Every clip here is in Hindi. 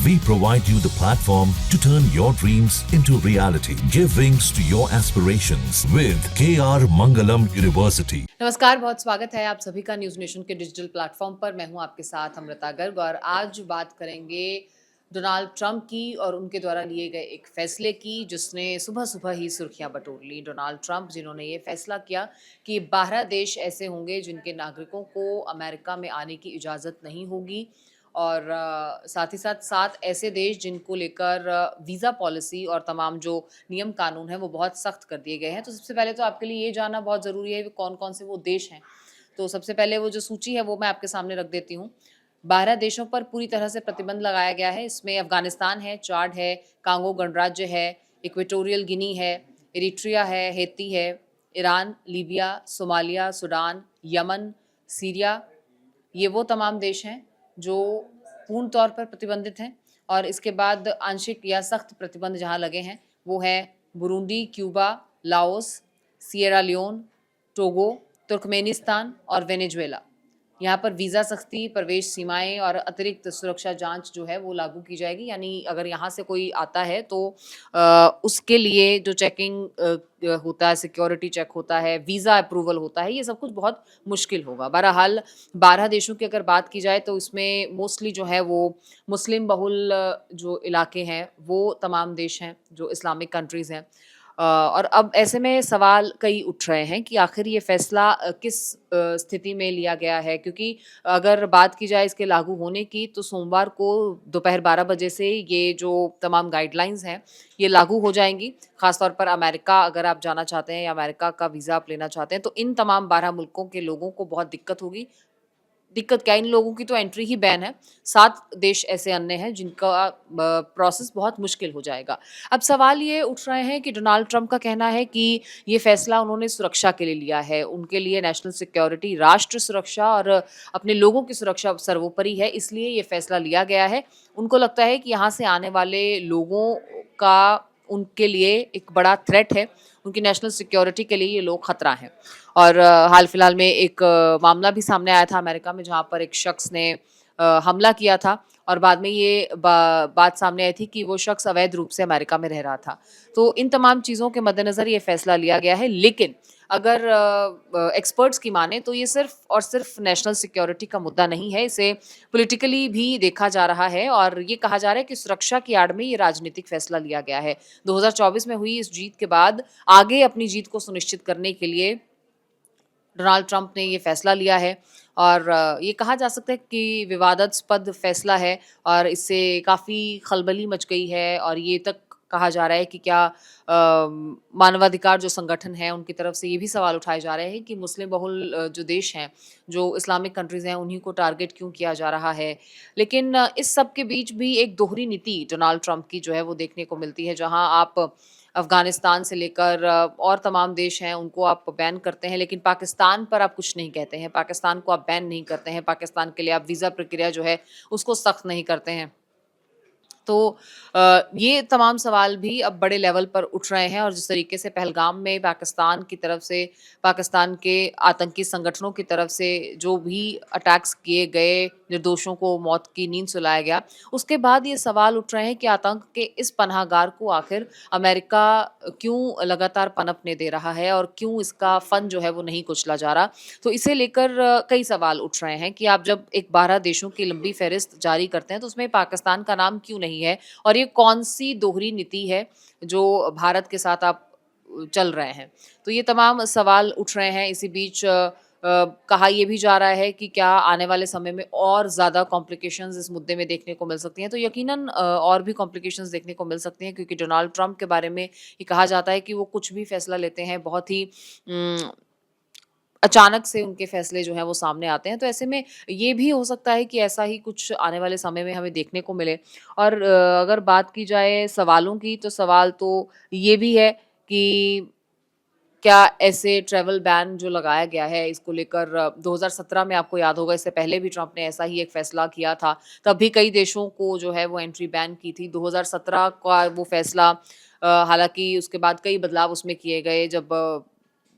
We provide you the platform to turn your dreams into reality. Give wings to your aspirations with KR Mangalam University. नमस्कार, बहुत स्वागत है आप सभी का न्यूज़ नेशन के डिजिटल प्लेटफॉर्म पर। मैं हूं आपके साथ अमृता गर्ग और आज बात करेंगे डोनाल्ड ट्रंप की और उनके द्वारा लिए गए एक फैसले की जिसने सुबह सुबह ही सुर्खियां बटोर ली। डोनाल्ड ट्रंप जिन्होंने ये फैसला किया कि 12 देश ऐसे होंगे जिनके नागरिकों को अमेरिका में आने की इजाज़त नहीं होगी और साथ ही साथ 7 ऐसे देश जिनको लेकर वीज़ा पॉलिसी और तमाम जो नियम कानून हैं वो बहुत सख्त कर दिए गए हैं। तो सबसे पहले तो आपके लिए ये जानना बहुत ज़रूरी है कि कौन-कौन से वो देश हैं। तो सबसे पहले वो जो सूची है वो मैं आपके सामने रख देती हूँ। 12 देशों पर पूरी तरह से प्रतिबंध लगाया गया है। इसमें अफ़गानिस्तान है, चाड है, कांगो गणराज्य है, इक्वेटोरियल गिनी है, इरिट्रिया है, हैती है, Iran, Libya, Somalia, Sudan, Yemen, Syria, ये वो तमाम देश हैं जो पूर्ण तौर पर प्रतिबंधित हैं। और इसके बाद आंशिक या सख्त प्रतिबंध जहाँ लगे हैं वो है Burundi, Cuba, Laos, Sierra Leone, Togo, Turkmenistan और वेनेजुएला। यहाँ पर वीज़ा सख्ती, प्रवेश सीमाएं और अतिरिक्त सुरक्षा जांच जो है वो लागू की जाएगी। यानी अगर यहाँ से कोई आता है तो उसके लिए जो चेकिंग होता है, सिक्योरिटी चेक होता है, वीज़ा अप्रूवल होता है, ये सब कुछ बहुत मुश्किल होगा। बहरहाल 12 देशों की अगर बात की जाए तो इसमें मोस्टली जो है वो मुस्लिम बहुल जो इलाके हैं वो तमाम देश हैं जो इस्लामिक कंट्रीज़ हैं। और अब ऐसे में सवाल कई उठ रहे हैं कि आखिर ये फैसला किस स्थिति में लिया गया है, क्योंकि अगर बात की जाए इसके लागू होने की तो सोमवार को दोपहर 12 बजे से ये जो तमाम गाइडलाइंस हैं ये लागू हो जाएंगी। खासतौर पर अमेरिका अगर आप जाना चाहते हैं या अमेरिका का वीज़ा आप लेना चाहते हैं तो इन तमाम 12 मुल्कों के लोगों को बहुत दिक्कत होगी। दिक्कत क्या, इन लोगों की तो एंट्री ही बैन है। 7 देश ऐसे अन्य हैं जिनका प्रोसेस बहुत मुश्किल हो जाएगा। अब सवाल ये उठ रहे हैं कि डोनाल्ड ट्रंप का कहना है कि ये फैसला उन्होंने सुरक्षा के लिए लिया है। उनके लिए नेशनल सिक्योरिटी, राष्ट्र सुरक्षा और अपने लोगों की सुरक्षा सर्वोपरि है, इसलिए ये फैसला लिया गया है। उनको लगता है कि यहाँ से आने वाले लोगों का उनके लिए एक बड़ा थ्रेट है, उनकी नेशनल सिक्योरिटी के लिए ये लोग खतरा हैं। और हाल फिलहाल में एक मामला भी सामने आया था अमेरिका में जहाँ पर एक शख्स ने हमला किया था और बाद में ये बात सामने आई थी कि वो शख्स अवैध रूप से अमेरिका में रह रहा था। तो इन तमाम चीज़ों के मद्देनज़र ये फैसला लिया गया है। लेकिन अगर एक्सपर्ट्स की माने तो ये सिर्फ और सिर्फ नेशनल सिक्योरिटी का मुद्दा नहीं है, इसे पॉलिटिकली भी देखा जा रहा है और ये कहा जा रहा है कि सुरक्षा की आड़ में ये राजनीतिक फैसला लिया गया है। 2024 में हुई इस जीत के बाद आगे अपनी जीत को सुनिश्चित करने के लिए डोनाल्ड ट्रंप ने ये फैसला लिया है और ये कहा जा सकता है कि विवादास्पद फैसला है और इससे काफ़ी खलबली मच गई है और ये तक कहा जा रहा है कि क्या मानवाधिकार जो संगठन है उनकी तरफ से ये भी सवाल उठाए जा रहे हैं कि मुस्लिम बहुल जो देश हैं, जो इस्लामिक कंट्रीज़ हैं, उन्हीं को टारगेट क्यों किया जा रहा है। लेकिन इस सब के बीच भी एक दोहरी नीति डोनाल्ड ट्रंप की जो है वो देखने को मिलती है, जहाँ आप अफ़गानिस्तान से लेकर और तमाम देश हैं उनको आप बैन करते हैं, लेकिन पाकिस्तान पर आप कुछ नहीं कहते हैं। पाकिस्तान को आप बैन नहीं करते हैं, पाकिस्तान के लिए आप वीज़ा प्रक्रिया जो है उसको सख्त नहीं करते हैं। तो ये तमाम सवाल भी अब बड़े लेवल पर उठ रहे हैं और जिस तरीके से पहलगाम में पाकिस्तान की तरफ से, पाकिस्तान के आतंकी संगठनों की तरफ से जो भी अटैक्स किए गए, निर्दोषों को मौत की नींद सुलाया गया, उसके बाद ये सवाल उठ रहे हैं कि आतंक के इस पनाहगार को आखिर अमेरिका क्यों लगातार पनपने दे रहा है और क्यों इसका फंड जो है वो नहीं कुचला जा रहा। तो इसे लेकर कई सवाल उठ रहे हैं कि आप जब एक 12 देशों की लंबी फहरिस्त जारी करते हैं तो उसमें पाकिस्तान का नाम क्यों नहीं है और ये कौन-सी दोहरी नीति है जो भारत के साथ आप चल रहे हैं। तो ये तमाम सवाल उठ रहे हैं। इसी बीच कहा ये भी जा रहा है कि क्या आने वाले समय में और ज़्यादा कॉम्प्लिकेशंस इस मुद्दे में देखने को मिल सकती हैं। तो यकीनन और भी कॉम्प्लिकेशंस देखने को मिल सकती हैं, क्योंकि डोनाल्ड ट्रंप के बारे में ये कहा जाता है कि वो कुछ भी फैसला लेते हैं बहुत ही उम अचानक से उनके फैसले जो हैं वो सामने आते हैं। तो ऐसे में ये भी हो सकता है कि ऐसा ही कुछ आने वाले समय में हमें देखने को मिले। और अगर बात की जाए सवालों की, तो सवाल तो ये भी है कि क्या ऐसे ट्रैवल बैन जो लगाया गया है इसको लेकर 2017 में आपको याद होगा, इससे पहले भी ट्रंप ने ऐसा ही एक फैसला किया था। तब भी कई देशों को जो है वो एंट्री बैन की थी। 2017 का वो फैसला हालाँकि उसके बाद कई बदलाव उसमें किए गए जब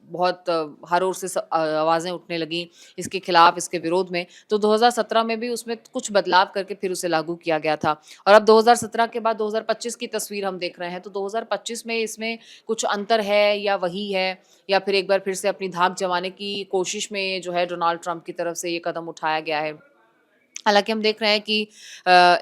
बहुत हर ओर से आवाज़ें उठने लगीं इसके खिलाफ, इसके विरोध में। तो 2017 में भी उसमें कुछ बदलाव करके फिर उसे लागू किया गया था और अब 2017 के बाद 2025 की तस्वीर हम देख रहे हैं, तो 2025 में इसमें कुछ अंतर है या वही है या फिर एक बार फिर से अपनी धाक जमाने की कोशिश में जो है डोनाल्ड ट्रंप की तरफ से ये कदम उठाया गया है। हालाँकि हम देख रहे हैं कि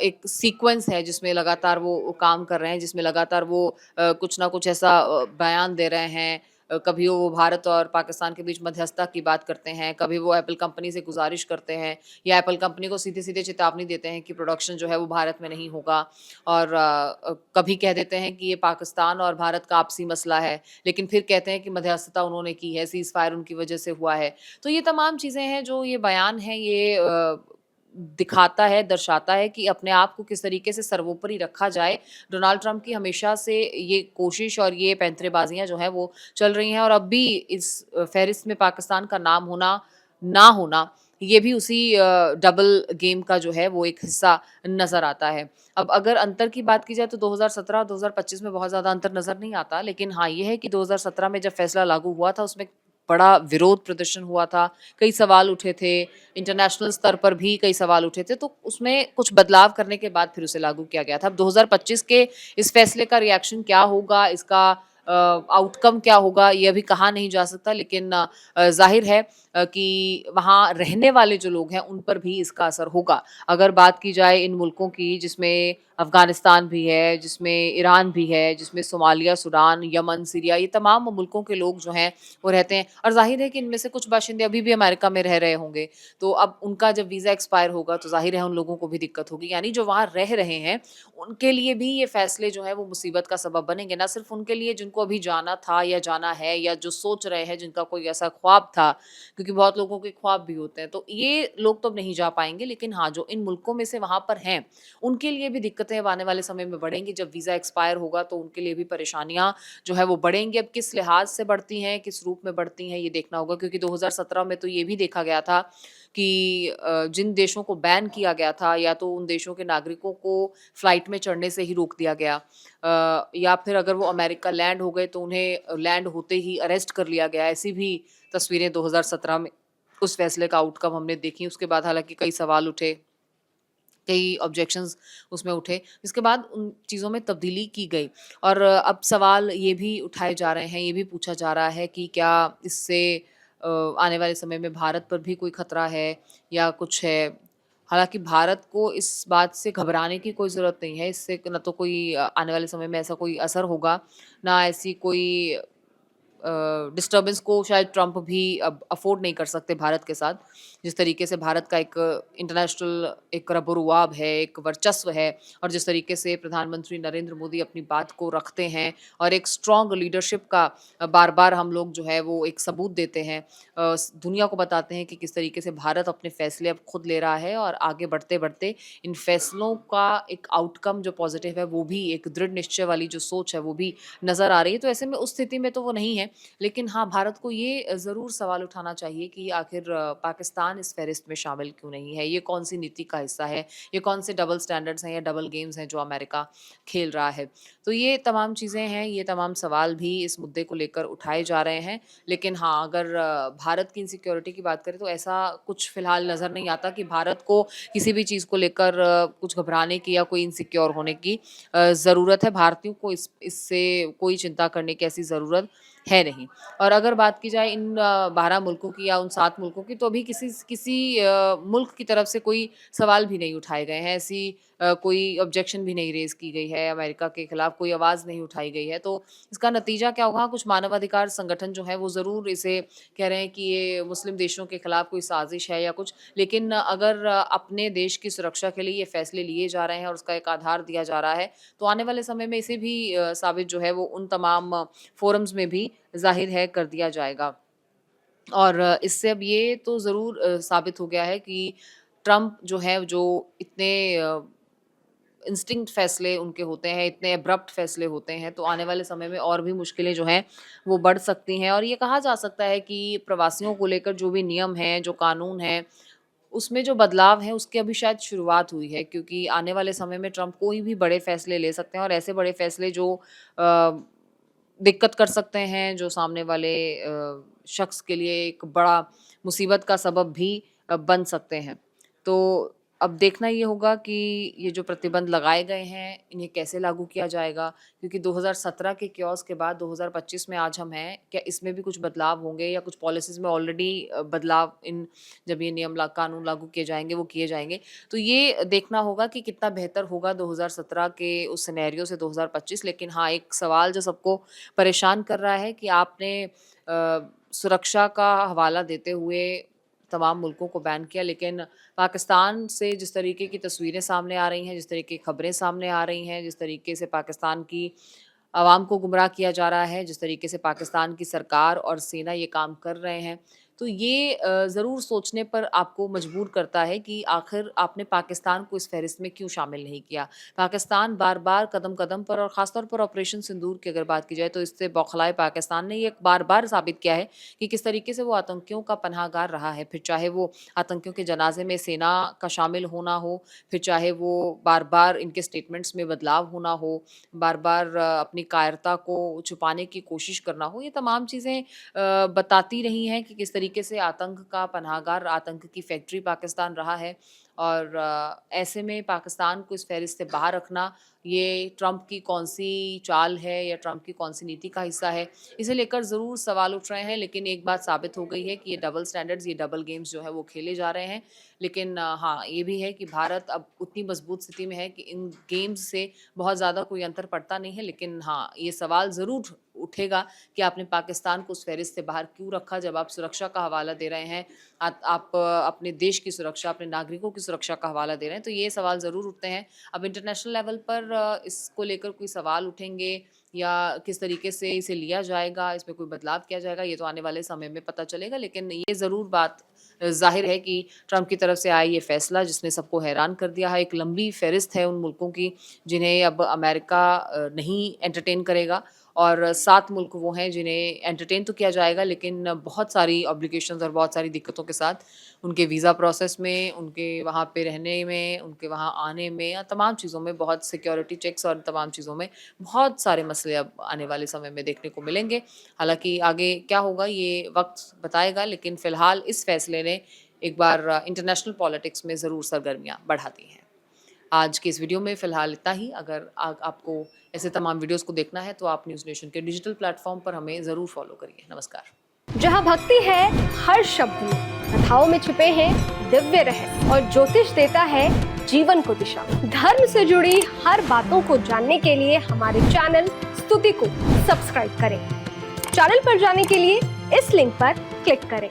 एक सीक्वेंस है जिसमें लगातार वो काम कर रहे हैं, जिसमें लगातार वो कुछ ना कुछ ऐसा बयान दे रहे हैं। कभी वो भारत और पाकिस्तान के बीच मध्यस्थता की बात करते हैं, कभी वो एप्पल कंपनी से गुज़ारिश करते हैं या एप्पल कंपनी को सीधे-सीधे चेतावनी देते हैं कि प्रोडक्शन जो है वो भारत में नहीं होगा और कभी कह देते हैं कि ये पाकिस्तान और भारत का आपसी मसला है, लेकिन फिर कहते हैं कि मध्यस्थता उन्होंने की है, सीज़ फायर उनकी वजह से हुआ है। तो ये तमाम चीज़ें हैं जो ये बयान है ये दिखाता है, दर्शाता है कि अपने आप को किस तरीके से सर्वोपरि रखा जाए। डोनाल्ड ट्रंप की हमेशा से ये कोशिश और ये पैंतरेबाज़ियाँ जो हैं वो चल रही हैं और अब भी इस फ़हरिस्त में पाकिस्तान का नाम होना, ना होना, ये भी उसी डबल गेम का जो है वो एक हिस्सा नज़र आता है। अब अगर अंतर की बात की जाए तो 2017 और 2025 में बहुत ज़्यादा अंतर नज़र नहीं आता, लेकिन हाँ, ये है कि 2017 में जब फ़ैसला लागू हुआ था उसमें बड़ा विरोध प्रदर्शन हुआ था, कई सवाल उठे थे, इंटरनेशनल स्तर पर भी कई सवाल उठे थे, तो उसमें कुछ बदलाव करने के बाद फिर उसे लागू किया गया था। अब 2025 के इस फैसले का रिएक्शन क्या होगा, इसका आउटकम क्या होगा, ये अभी कहा नहीं जा सकता लेकिन ज़ाहिर है कि वहाँ रहने वाले जो लोग हैं, उन पर भी इसका असर होगा। अगर बात की जाए इन मुल्कों की जिसमें अफ़गानिस्तान भी है, जिसमें ईरान भी है, जिसमें सोमालिया, सूडान, यमन, सीरिया ये तमाम मुल्कों के लोग जो हैं वो रहते हैं और ज़ाहिर है कि इनमें से कुछ बाशिंदे अभी भी अमेरिका में रह रहे होंगे। तो अब उनका जब वीज़ा एक्सपायर होगा तो ज़ाहिर है उन लोगों को भी दिक्कत होगी। यानी जो वहाँ रह रहे हैं, उनके लिए भी ये फ़ैसले जो हैं वो मुसीबत का सबब बनेंगे। ना सिर्फ़ उनके लिए जिनको अभी जाना था या जाना है या जो सोच रहे हैं, जिनका कोई ऐसा ख्वाब था, क्योंकि बहुत लोगों के ख्वाब भी होते हैं। तो ये लोग तो अब नहीं जा पाएँगे लेकिन हाँ, जो इन मुल्कों में से वहाँ पर हैं, उनके लिए भी दिक्कतें अब आने वाले समय में बढ़ेंगी। जब वीज़ा एक्सपायर होगा तो उनके लिए भी परेशानियाँ जो है वो बढ़ेंगी। अब किस लिहाज से बढ़ती हैं, किस रूप में बढ़ती हैं, ये देखना होगा क्योंकि 2017 में तो ये भी देखा गया था कि जिन देशों को बैन किया गया था या तो उन देशों के नागरिकों को फ्लाइट में चढ़ने से ही रोक दिया गया या फिर अगर वो अमेरिका लैंड हो गए तो उन्हें लैंड होते ही अरेस्ट कर लिया गया। ऐसी भी तस्वीरें 2017 में उस फैसले का आउटकम हमने देखी। उसके बाद हालाँकि कई सवाल उठे, कई ऑब्जेक्शंस उसमें उठे, जिसके बाद उन चीज़ों में तब्दीली की गई और अब सवाल ये भी उठाए जा रहे हैं, ये भी पूछा जा रहा है कि क्या इससे आने वाले समय में भारत पर भी कोई खतरा है या कुछ है? हालाँकि भारत को इस बात से घबराने की कोई ज़रूरत नहीं है, इससे ना तो कोई आने वाले समय में ऐसा कोई असर होगा, ना ऐसी कोई डिस्टर्बेंस को शायद ट्रंप भी अब अफ़ोर्ड नहीं कर सकते भारत के साथ। जिस तरीके से भारत का एक इंटरनेशनल एक रब-ओ-रुआब है, एक वर्चस्व है और जिस तरीके से प्रधानमंत्री नरेंद्र मोदी अपनी बात को रखते हैं और एक स्ट्रॉन्ग लीडरशिप का बार-बार हम लोग जो है वो एक सबूत देते हैं। दुनिया को बताते हैं कि किस तरीके से भारत अपने फ़ैसले अब खुद ले रहा है और आगे बढ़ते-बढ़ते इन फ़ैसलों का एक आउटकम जो पॉज़िटिव है वो भी एक दृढ़ निश्चय वाली जो सोच है वो भी नज़र आ रही है। तो ऐसे में उस स्थिति में तो वो नहीं है। लेकिन हाँ, भारत को ये ज़रूर सवाल उठाना चाहिए कि आखिर पाकिस्तान इस फ़हरिस्त में शामिल क्यों नहीं है? ये कौन-सी नीति का हिस्सा है? ये कौन से डबल स्टैंडर्ड्स हैं या डबल गेम्स हैं जो अमेरिका खेल रहा है? तो ये तमाम चीज़ें हैं, ये तमाम सवाल भी इस मुद्दे को लेकर उठाए जा रहे हैं। लेकिन हाँ, अगर भारत की इनसिक्योरिटी की बात करें तो ऐसा कुछ फ़िलहाल नज़र नहीं आता कि भारत को किसी भी चीज़ को लेकर कुछ घबराने की या कोई इनसिक्योर होने की ज़रूरत है। भारतीयों को इससे कोई चिंता करने की ऐसी ज़रूरत है नहीं। और अगर बात की जाए इन 12 मुल्कों की या उन 7 मुल्कों की तो अभी किसी मुल्क की तरफ से कोई सवाल भी नहीं उठाए गए हैं। ऐसी कोई ऑब्जेक्शन भी नहीं रेज़ की गई है, अमेरिका के खिलाफ कोई आवाज़ नहीं उठाई गई है। तो इसका नतीजा क्या होगा? कुछ मानवाधिकार संगठन जो हैं वो ज़रूर इसे कह रहे हैं कि ये मुस्लिम देशों के खिलाफ कोई साज़िश है या कुछ। लेकिन अगर अपने देश की सुरक्षा के लिए ये फ़ैसले लिए जा रहे हैं और उसका एक आधार दिया जा रहा है, तो आने वाले समय में इसे भी साबित जो है वो उन तमाम फ़ोरम्स में भी ज़ाहिर है कर दिया जाएगा। और इससे अब ये तो ज़रूर साबित हो गया है कि ट्रंप जो है जो इतने इंस्टिंक्ट फ़ैसले उनके होते हैं, इतने अब्रप्ट फ़ैसले होते हैं, तो आने वाले समय में और भी मुश्किलें जो हैं वो बढ़ सकती हैं। और ये कहा जा सकता है कि प्रवासियों को लेकर जो भी नियम हैं, जो कानून हैं, उसमें जो बदलाव है उसकी अभी शायद शुरुआत हुई है क्योंकि आने वाले समय में ट्रंप कोई भी बड़े फ़ैसले ले सकते हैं और ऐसे बड़े फ़ैसले जो अ दिक्कत कर सकते हैं, जो सामने वाले शख्स के लिए एक बड़ा मुसीबत का सबब भी बन सकते हैं। तो अब देखना ये होगा कि ये जो प्रतिबंध लगाए गए हैं, इन्हें कैसे लागू किया जाएगा? क्योंकि 2017 के कियोस्क के बाद 2025 में आज हम हैं, क्या इसमें भी कुछ बदलाव होंगे या कुछ पॉलिसीज़ में ऑलरेडी बदलाव इन जब ये नियम ला कानून लागू किए जाएँगे, वो किए जाएँगे? तो ये देखना होगा कि कितना बेहतर होगा 2017 के उस सिनेरियो से 2025। लेकिन हाँ, एक सवाल जो सबको परेशान कर रहा है कि आपने सुरक्षा का हवाला देते हुए तमाम मुल्कों को बैन किया, लेकिन पाकिस्तान से जिस तरीके की तस्वीरें सामने आ रही हैं, जिस तरीके की खबरें सामने आ रही हैं, जिस तरीके से पाकिस्तान की आवाम को गुमराह किया जा रहा है, जिस तरीके से पाकिस्तान की सरकार और सेना ये काम कर रहे हैं, तो ये ज़रूर सोचने पर आपको मजबूर करता है कि आखिर आपने पाकिस्तान को इस फ़हरिस्त में क्यों शामिल नहीं किया? पाकिस्तान बार-बार, कदम-कदम पर और ख़ास तौर पर ऑपरेशन सिंदूर की अगर बात की जाए, तो इससे बौखलाए पाकिस्तान ने ये बार-बार साबित किया है कि किस तरीके से वो आतंकियों का पनाहगार रहा है। फिर चाहे वो आतंकियों के जनाज़े में सेना का शामिल होना हो, फिर चाहे वो बार-बार इनके स्टेटमेंट्स में बदलाव होना हो, बार-बार अपनी कायरता को छुपाने की कोशिश करना हो, ये तमाम चीज़ें बताती रही हैं कि किस तरीके से आतंक का पनाहगार, आतंक की फैक्ट्री पाकिस्तान रहा है। और ऐसे में पाकिस्तान को इस फ़हरिस्त से बाहर रखना, ये ट्रंप की कौन-सी चाल है या ट्रंप की कौन-सी नीति का हिस्सा है, इसे लेकर ज़रूर सवाल उठ रहे हैं। लेकिन एक बात साबित हो गई है कि ये डबल स्टैंडर्ड्स, ये डबल गेम्स जो है वो खेले जा रहे हैं। लेकिन हाँ, ये भी है कि भारत अब उतनी मज़बूत स्थिति में है कि इन गेम्स से बहुत ज़्यादा कोई अंतर पड़ता नहीं है। लेकिन हाँ, ये सवाल ज़रूर उठेगा कि आपने पाकिस्तान को उस फ़हरिस्त से बाहर क्यों रखा जब आप सुरक्षा का हवाला दे रहे हैं? आप अपने देश की सुरक्षा, अपने नागरिकों की सुरक्षा का हवाला दे रहे हैं, तो ये सवाल ज़रूर उठते हैं। अब इंटरनेशनल लेवल पर इसको लेकर कोई सवाल उठेंगे या किस तरीके से इसे लिया जाएगा, इसमें कोई बदलाव किया जाएगा, ये तो आने वाले समय में पता चलेगा। लेकिन ये ज़रूर बात ज़ाहिर है कि ट्रंप की तरफ से आया ये फ़ैसला जिसने सबको हैरान कर दिया है। एक लंबी फ़हरिस्त है उन मुल्कों की जिन्हें अब अमेरिका नहीं एंटरटेन करेगा, और 7 मुल्क वो हैं जिन्हें एंटरटेन तो किया जाएगा, लेकिन बहुत सारी ऑब्लिगेशंस और बहुत सारी दिक्कतों के साथ उनके वीज़ा प्रोसेस में, उनके वहाँ पे रहने में, उनके वहाँ आने में या तमाम चीज़ों में, बहुत सिक्योरिटी चेक्स और तमाम चीज़ों में बहुत सारे मसले अब आने वाले समय में देखने को मिलेंगे। हालाँकि आगे क्या होगा ये वक़्त बताएगा, लेकिन फ़िलहाल इस फ़ैसले ने एक बार इंटरनेशनल पॉलिटिक्स में ज़रूर सरगर्मियाँ बढ़ा दी हैं। आज के इस वीडियो में फ़िलहाल इतना ही। अगर आपको ऐसे तमाम वीडियोज़ को देखना है तो आप न्यूज़ नेशन के डिजिटल प्लेटफ़ॉर्म पर हमें ज़रूर फ़ॉलो करिए। नमस्कार। जहाँ भक्ति है हर शब्द में, कथाओं में छुपे हैं दिव्य रहस्य और ज्योतिष देता है जीवन को दिशा। धर्म से जुड़ी हर बातों को जानने के लिए हमारे चैनल स्तुति को सब्सक्राइब करें। चैनल पर जाने के लिए इस लिंक पर क्लिक करें।